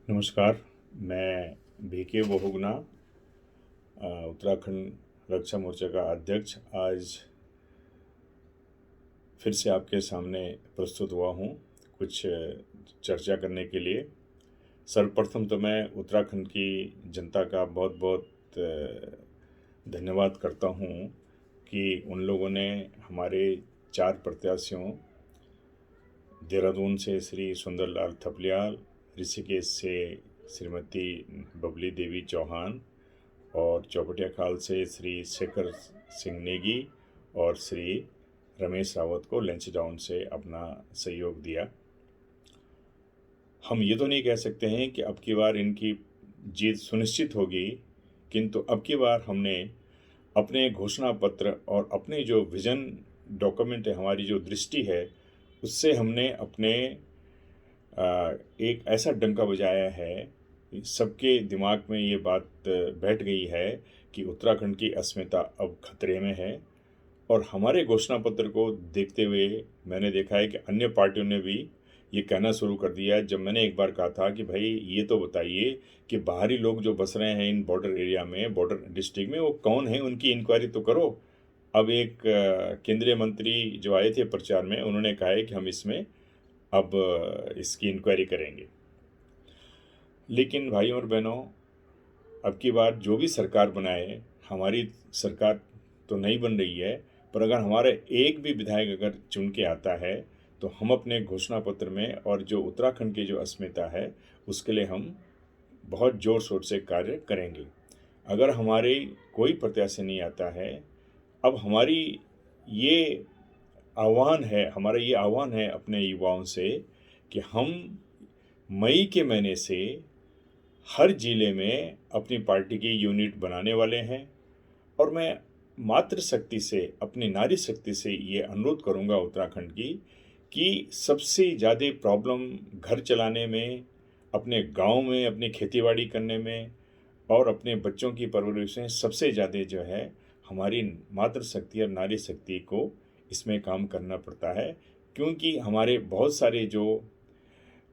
नमस्कार। मैं बीके बहुगुणा उत्तराखंड रक्षा मोर्चा का अध्यक्ष आज फिर से आपके सामने प्रस्तुत हुआ हूँ कुछ चर्चा करने के लिए। सर्वप्रथम तो मैं उत्तराखंड की जनता का बहुत बहुत धन्यवाद करता हूँ कि उन लोगों ने हमारे 4 प्रत्याशियों देहरादून से श्री सुंदरलाल थपलियाल, ऋषिकेश से श्रीमती बबली देवी चौहान और चौपटिया खाल से श्री शेखर सिंह नेगी और श्री रमेश रावत को लंचडाउन से अपना सहयोग दिया। हम ये तो नहीं कह सकते हैं कि अब की बार इनकी जीत सुनिश्चित होगी, किंतु अब की बार हमने अपने घोषणा पत्र और अपने जो विज़न डॉक्यूमेंट है, हमारी जो दृष्टि है, उससे हमने अपने एक ऐसा डंका बजाया है, सबके दिमाग में ये बात बैठ गई है कि उत्तराखंड की अस्मिता अब खतरे में है। और हमारे घोषणा पत्र को देखते हुए मैंने देखा है कि अन्य पार्टियों ने भी ये कहना शुरू कर दिया है। जब मैंने एक बार कहा था कि भाई ये तो बताइए कि बाहरी लोग जो बस रहे हैं इन बॉर्डर एरिया में, बॉर्डर डिस्ट्रिक्ट में, वो कौन है, उनकी इंक्वायरी तो करो। अब एक केंद्रीय मंत्री जो आए थे प्रचार में, उन्होंने कहा है कि हम इसमें अब इसकी इंक्वायरी करेंगे। लेकिन भाइयों और बहनों, अब की बार जो भी सरकार बनाए, हमारी सरकार तो नहीं बन रही है, पर अगर हमारा एक भी विधायक अगर चुन के आता है तो हम अपने घोषणा पत्र में और जो उत्तराखंड की जो अस्मिता है उसके लिए हम बहुत ज़ोर शोर से कार्य करेंगे। अगर हमारे कोई प्रत्याशी नहीं आता है, अब हमारी ये हमारा ये आह्वान है अपने युवाओं से कि हम मई के महीने से हर ज़िले में अपनी पार्टी की यूनिट बनाने वाले हैं। और मैं मातृशक्ति से, अपनी नारी शक्ति से ये अनुरोध करूँगा उत्तराखंड की कि सबसे ज़्यादा प्रॉब्लम घर चलाने में, अपने गांव में अपनी खेतीबाड़ी करने में और अपने बच्चों की परवरिश में सबसे ज़्यादा जो है हमारी मातृशक्ति और नारी शक्ति को इसमें काम करना पड़ता है। क्योंकि हमारे बहुत सारे जो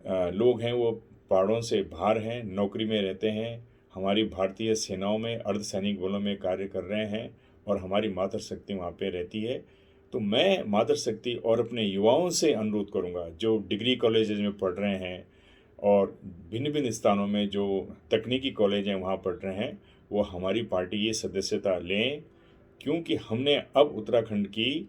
लोग हैं वो पहाड़ों से बाहर हैं, नौकरी में रहते हैं, हमारी भारतीय सेनाओं में, अर्धसैनिक बलों में कार्य कर रहे हैं और हमारी मातृशक्ति वहाँ पे रहती है। तो मैं मातृशक्ति और अपने युवाओं से अनुरोध करूँगा जो डिग्री कॉलेजेज में पढ़ रहे हैं और भिन्न भिन्न स्थानों में जो तकनीकी कॉलेज हैं वहाँ पढ़ रहे हैं, वो हमारी पार्टी की सदस्यता लें। क्योंकि हमने अब उत्तराखंड की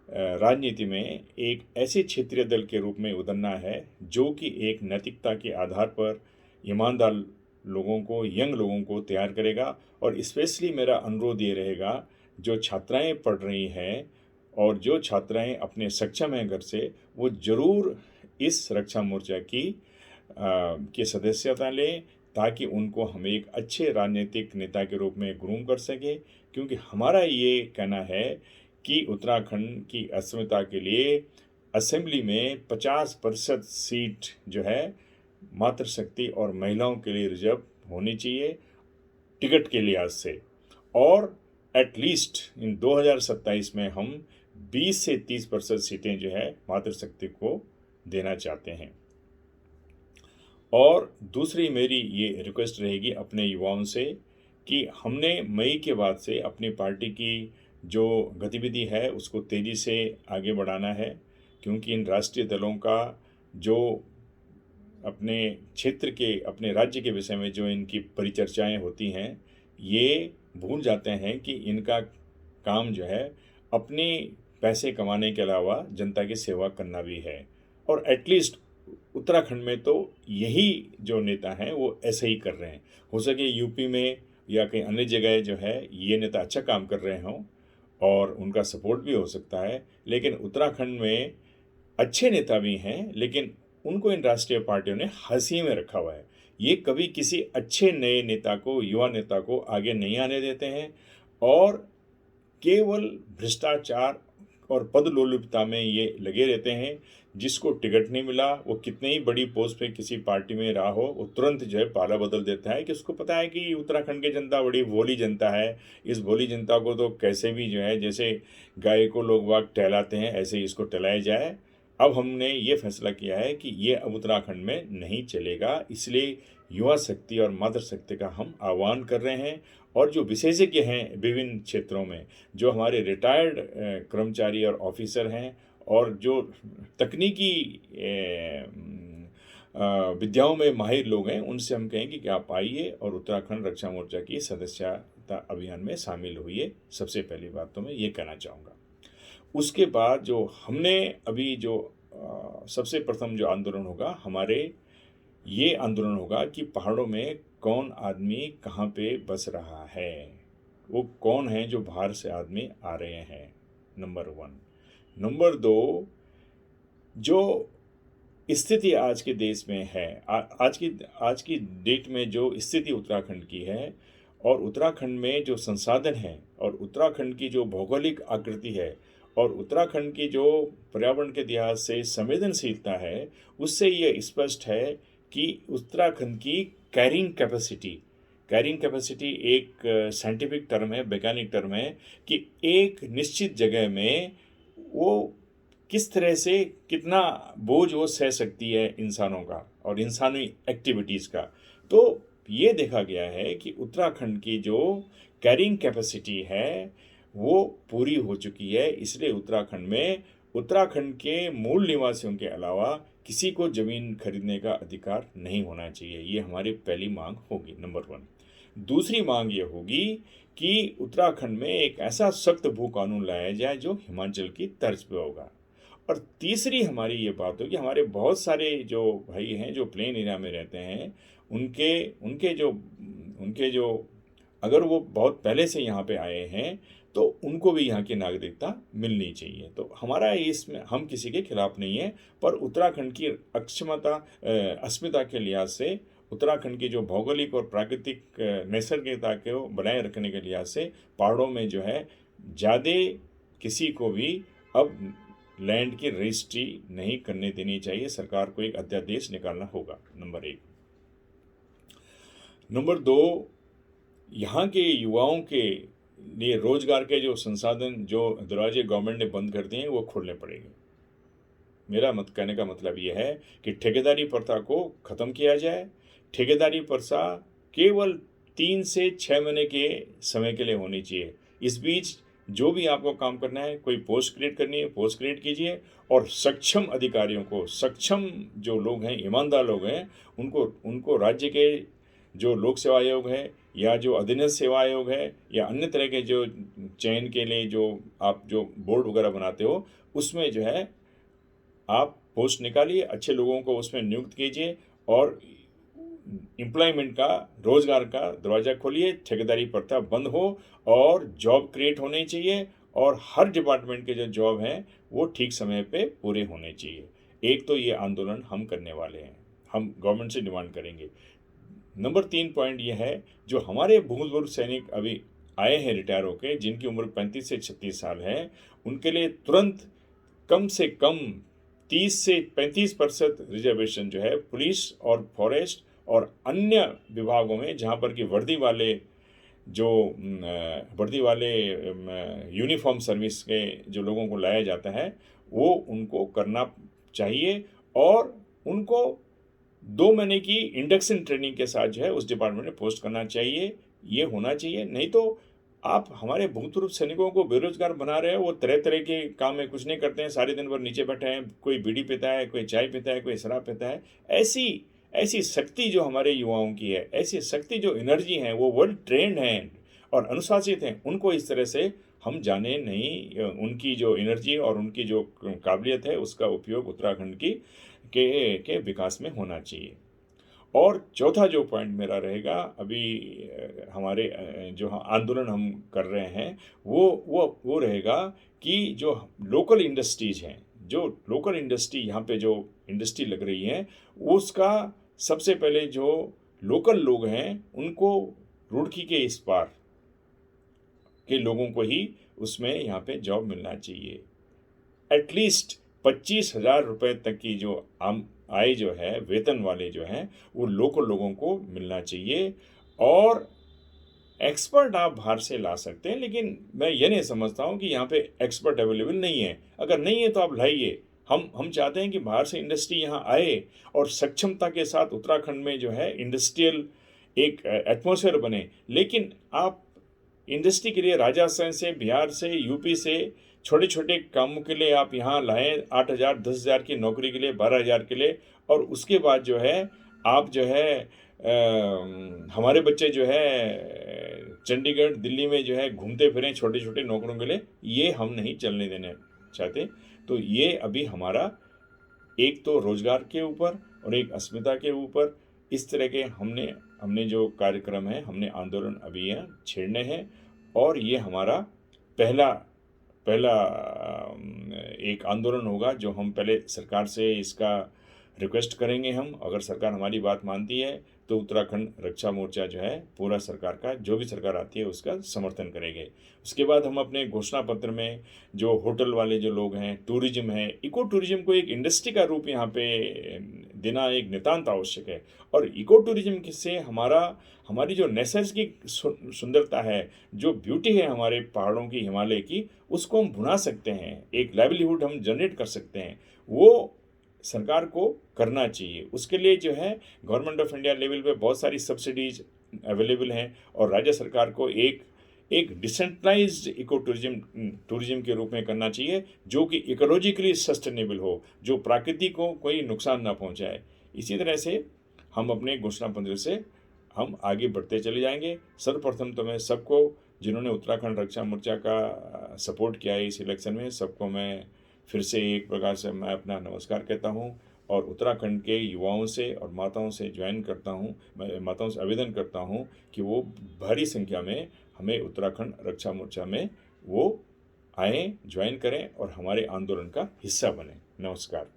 राजनीति में एक ऐसे क्षेत्रीय दल के रूप में उतरना है जो कि एक नैतिकता के आधार पर ईमानदार लोगों को, यंग लोगों को तैयार करेगा। और स्पेशली मेरा अनुरोध ये रहेगा, जो छात्राएं पढ़ रही हैं और जो छात्राएं अपने सक्षम हैं घर से, वो ज़रूर इस रक्षा मोर्चा की सदस्यता लें ताकि उनको हम एक अच्छे राजनीतिक नेता के रूप में ग्रूम कर सकें। क्योंकि हमारा ये कहना है कि उत्तराखंड की अस्मिता के लिए असेंबली में 50% सीट जो है मातृशक्ति और महिलाओं के लिए रिजर्व होनी चाहिए टिकट के लिहाज से। और एटलीस्ट इन 2027 में हम 20 से 30% सीटें जो है मातृशक्ति को देना चाहते हैं। और दूसरी मेरी ये रिक्वेस्ट रहेगी अपने युवाओं से कि हमने मई के बाद से अपनी पार्टी की जो गतिविधि है उसको तेज़ी से आगे बढ़ाना है। क्योंकि इन राष्ट्रीय दलों का जो अपने क्षेत्र के, अपने राज्य के विषय में जो इनकी परिचर्चाएं होती हैं, ये भूल जाते हैं कि इनका काम जो है अपने पैसे कमाने के अलावा जनता की सेवा करना भी है। और एटलीस्ट उत्तराखंड में तो यही जो नेता हैं वो ऐसे ही कर रहे हैं। हो सके यूपी में या कहीं अन्य जगह जो है ये नेता अच्छा काम कर रहे हों और उनका सपोर्ट भी हो सकता है, लेकिन उत्तराखंड में अच्छे नेता भी हैं, लेकिन उनको इन राष्ट्रीय पार्टियों ने हंसी में रखा हुआ है। ये कभी किसी अच्छे नए नेता को, युवा नेता को आगे नहीं आने देते हैं और केवल भ्रष्टाचार और पदलोलुपता में ये लगे रहते हैं। जिसको टिकट नहीं मिला, वो कितनी ही बड़ी पोस्ट पे किसी पार्टी में रहा हो, वो तुरंत जो है पाला बदल देता है कि उसको पता है कि उत्तराखंड की जनता बड़ी भोली जनता है। इस भोली जनता को तो कैसे भी जो है, जैसे गाय को लोग वाग टहलाते हैं, ऐसे ही इसको टहलाया जाए अब हमने ये फैसला किया है कि ये अब उत्तराखंड में नहीं चलेगा, इसलिए युवा शक्ति और मातृ शक्ति का हम आह्वान कर रहे हैं। और जो विशेषज्ञ हैं विभिन्न क्षेत्रों में, जो हमारे रिटायर्ड कर्मचारी और ऑफिसर हैं, और जो तकनीकी विद्याओं में माहिर लोग हैं, उनसे हम कहेंगे कि आप आइए और उत्तराखंड रक्षा मोर्चा की सदस्यता अभियान में शामिल होइए। सबसे पहली बात तो मैं ये कहना चाहूँगा। उसके बाद जो हमने अभी जो सबसे प्रथम जो आंदोलन होगा हमारे, ये आंदोलन होगा कि पहाड़ों में कौन आदमी कहाँ पे बस रहा है, वो कौन है जो बाहर से आदमी आ रहे हैं, नंबर 1। नंबर 2, जो स्थिति आज के देश में है, आज की डेट में जो स्थिति उत्तराखंड की है, और उत्तराखंड में जो संसाधन है, और उत्तराखंड की जो भौगोलिक आकृति है, और उत्तराखंड की जो पर्यावरण के लिहाज से संवेदनशीलता है, उससे ये स्पष्ट है कि उत्तराखंड की कैरिंग कैपेसिटी एक साइंटिफिक टर्म है, वैज्ञानिक टर्म है, कि एक निश्चित जगह में वो किस तरह से कितना बोझ वो सह सकती है इंसानों का और इंसानी एक्टिविटीज़ का। तो ये देखा गया है कि उत्तराखंड की जो कैरिंग कैपेसिटी है वो पूरी हो चुकी है, इसलिए उत्तराखंड के मूल निवासियों के अलावा किसी को ज़मीन खरीदने का अधिकार नहीं होना चाहिए। ये हमारी पहली मांग होगी, नंबर 1। दूसरी मांग ये होगी कि उत्तराखंड में एक ऐसा सख्त भू कानून लाया जाए जो हिमाचल की तर्ज पे होगा। और तीसरी हमारी ये बात होगी, हमारे बहुत सारे जो भाई हैं जो प्लेन एरिया में रहते हैं, उनके जो अगर वो बहुत पहले से यहाँ पे आए हैं तो उनको भी यहाँ की नागरिकता मिलनी चाहिए। तो हमारा इसमें, हम किसी के खिलाफ नहीं है, पर उत्तराखंड की अस्मिता के लिहाज से, उत्तराखंड की जो भौगोलिक और प्राकृतिक नैसर्गिकता को बनाए रखने के लिहाज से पहाड़ों में जो है ज़्यादा किसी को भी अब लैंड की रजिस्ट्री नहीं करने देनी चाहिए। सरकार को एक अध्यादेश निकालना होगा, नंबर 1। नंबर 2, यहाँ के युवाओं के लिए रोजगार के जो संसाधन, जो दरवाजे गवर्नमेंट ने बंद कर दिए हैं, वो खोलने पड़ेंगे। मेरा कहने का मतलब ये है कि ठेकेदारी प्रथा को ख़त्म किया जाए। ठेकेदारी प्रथा केवल 3 से 6 महीने के समय के लिए होनी चाहिए। इस बीच जो भी आपको काम करना है, कोई पोस्ट क्रिएट करनी है, पोस्ट क्रिएट कीजिए, और सक्षम अधिकारियों को, सक्षम जो लोग हैं, ईमानदार लोग हैं, उनको राज्य के जो लोक सेवा आयोग है, या जो अधीनस्थ सेवा आयोग है, या अन्य तरह के जो चयन के लिए जो आप जो बोर्ड वगैरह बनाते हो, उसमें जो है आप पोस्ट निकालिए, अच्छे लोगों को उसमें नियुक्त कीजिए, और एम्प्लॉयमेंट का, रोजगार का दरवाज़ा खोलिए, ठेकेदारी प्रथा बंद हो, और जॉब क्रिएट होने चाहिए, और हर डिपार्टमेंट के जो जॉब हैं वो ठीक समय पे पूरे होने चाहिए। एक तो ये आंदोलन हम करने वाले हैं, हम गवर्नमेंट से डिमांड करेंगे। नंबर 3 पॉइंट ये है, जो हमारे भूतपूर्व सैनिक अभी आए हैं रिटायर होकर, जिनकी उम्र 35 से 36 साल है, उनके लिए तुरंत कम से कम 30 से 35% रिजर्वेशन जो है पुलिस और फॉरेस्ट और अन्य विभागों में, जहाँ पर कि वर्दी वाले यूनिफॉर्म सर्विस के जो लोगों को लाया जाता है, वो उनको करना चाहिए, और उनको 2 महीने की इंडक्शन ट्रेनिंग के साथ जो है उस डिपार्टमेंट में पोस्ट करना चाहिए। ये होना चाहिए। नहीं तो आप हमारे भूतपूर्व सैनिकों को बेरोजगार बना रहे हो। वो तरह तरह के काम में कुछ नहीं करते हैं, सारे दिन भर नीचे बैठे हैं, कोई बीड़ी पीता है, कोई चाय पीता है, कोई शराब पीता है। ऐसी शक्ति जो हमारे युवाओं की है, ऐसी शक्ति जो एनर्जी है, वो वर्ल्ड ट्रेंड हैं और अनुशासित हैं, उनको इस तरह से हम जाने नहीं। उनकी जो एनर्जी और उनकी जो काबिलियत है, उसका उपयोग उत्तराखंड के विकास में होना चाहिए। और चौथा जो पॉइंट मेरा रहेगा, अभी हमारे जो आंदोलन हम कर रहे हैं, वो रहेगा कि जो लोकल इंडस्ट्रीज हैं, जो लोकल इंडस्ट्री यहाँ पे जो इंडस्ट्री लग रही है, उसका सबसे पहले जो लोकल लोग हैं उनको, रुड़की के इस पार के लोगों को ही उसमें यहाँ पे जॉब मिलना चाहिए। एटलीस्ट 25,000 रुपये तक की जो आय जो है, वेतन वाले जो हैं, वो लोकल लोगों को मिलना चाहिए। और एक्सपर्ट आप बाहर से ला सकते हैं, लेकिन मैं ये नहीं समझता हूँ कि यहाँ पे एक्सपर्ट अवेलेबल नहीं है। अगर नहीं है तो आप लाइए, हम चाहते हैं कि बाहर से इंडस्ट्री यहाँ आए और सक्षमता के साथ उत्तराखंड में जो है इंडस्ट्रियल एक एटमॉस्फेयर बने। लेकिन आप इंडस्ट्री के लिए राजस्थान से, बिहार से, यूपी से छोटे छोटे कामों के लिए आप यहाँ लाएं 8,000 10,000 की नौकरी के लिए, 12,000 के लिए, और उसके बाद जो है आप जो है हमारे बच्चे जो है चंडीगढ़ दिल्ली में जो है घूमते फिरें छोटे छोटे नौकरियों के लिए, ये हम नहीं चलने देने चाहते। तो ये अभी हमारा एक तो रोजगार के ऊपर और एक अस्मिता के ऊपर इस तरह के हमने जो कार्यक्रम है, हमने आंदोलन अभी यहाँ छेड़ने हैं। और ये हमारा पहला पहला एक आंदोलन होगा जो हम पहले सरकार से इसका रिक्वेस्ट करेंगे। हम अगर सरकार हमारी बात मानती है तो उत्तराखंड रक्षा मोर्चा जो है पूरा सरकार का, जो भी सरकार आती है उसका समर्थन करेंगे। उसके बाद हम अपने घोषणा पत्र में जो होटल वाले जो लोग हैं, टूरिज्म है, इको टूरिज्म को एक इंडस्ट्री का रूप यहाँ पे देना एक नितांत आवश्यक है। और इको टूरिज्म से हमारी जो नैसर्गिक सुंदरता है, जो ब्यूटी है हमारे पहाड़ों की, हिमालय की, उसको हम भुना सकते हैं, एक लाइवलीहुड हम जनरेट कर सकते हैं। वो सरकार को करना चाहिए। उसके लिए जो है गवर्नमेंट ऑफ इंडिया लेवल पे बहुत सारी सब्सिडीज अवेलेबल हैं और राज्य सरकार को एक डिसेंट्रलाइज्ड इको टूरिज्म के रूप में करना चाहिए, जो कि इकोलॉजिकली सस्टेनेबल हो, जो प्रकृति को कोई नुकसान ना पहुंचाए। इसी तरह से हम अपने घोषणा पत्र से हम आगे बढ़ते चले जाएंगे। सर्वप्रथम तो मैं सबको, जिन्होंने उत्तराखंड रक्षा मोर्चा का सपोर्ट किया है इस इलेक्शन में, सबको मैं फिर से एक प्रकार से मैं अपना नमस्कार कहता हूँ और उत्तराखंड के युवाओं से और माताओं से माताओं से आवेदन करता हूँ कि वो भारी संख्या में हमें उत्तराखंड रक्षा मोर्चा में वो आएँ, ज्वाइन करें और हमारे आंदोलन का हिस्सा बने। नमस्कार।